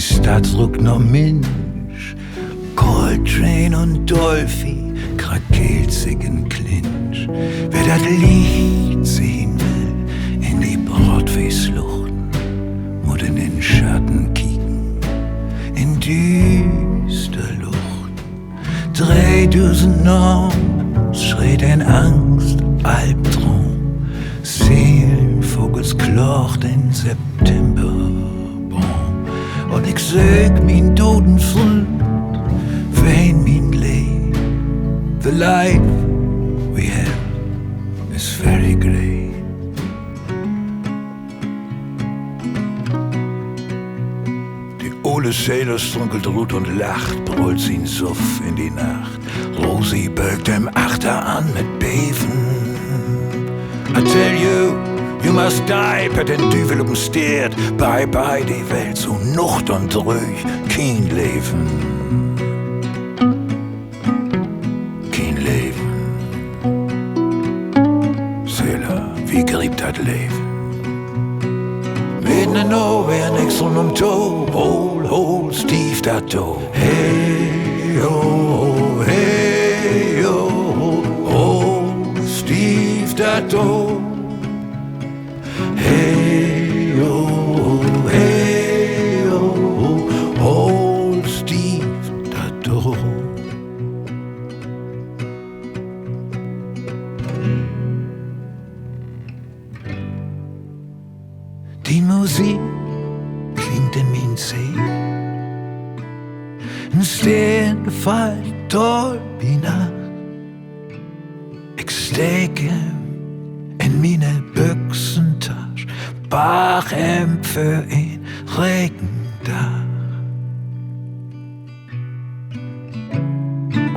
Stadt rückt noch Mensch. Coltrane und Dolphy, krakeelt sich in Clinch. Wer das Licht sehen will, in die Broadway-Schluchten, muss in den Schatten kicken, in düster Luft. 3000 Noms schreit in Angst, Albtraum, Seelenvogels klocht in September. Und ich sög min toten Freund, wein min Leid. The life we have is very grey. Die Ole Sailor strunkelt rot und lacht, brüllt sin Suff in die Nacht. Rosi bögt dem Achter an mit Beven. I tell you, you must die, per den Düvel up'n Stiert. Bye bye die Welt, so nucht und ruhig, kein Leben. Kein Leben. Seele, wie griebt dat Leben? Mitten in nowhere, nix rund To, hol, stief dat Do. Hey, oh, hey, oh, hol, stief dat Do. Hey, oh, hold Steve da do. Die Musik klingt in min See. Ein Stern gefällt Dolbina. Ich stecke in meine Büchsentasche. Bachämpfe in Regendach.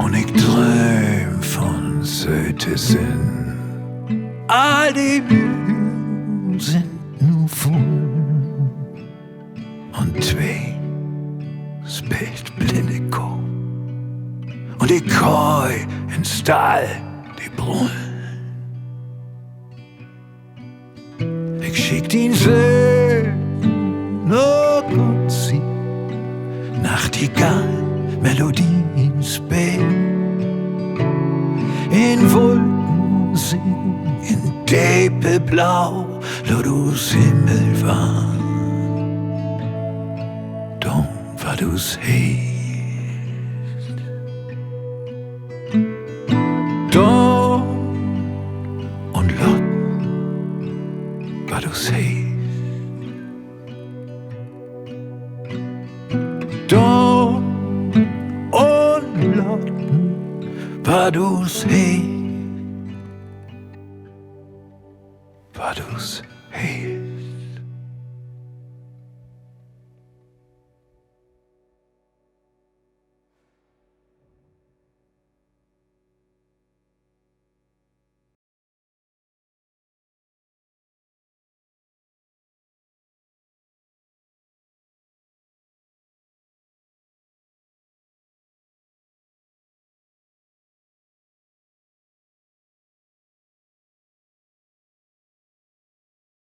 Und ich träum von Sötesinn. All die Mühen sind nur Fuhren. Und zwei spielt blinde Kuh. Und ich koi in Stall die Brunn. Schickt ihn See, noch und sie, Nachtigall, Melodie ins Bett. In Wolken sing, in Däpelblau, Lodus Himmel war. Dom war du's heist. Dom und Lot war du's heist. Dom und Lot war du's heist.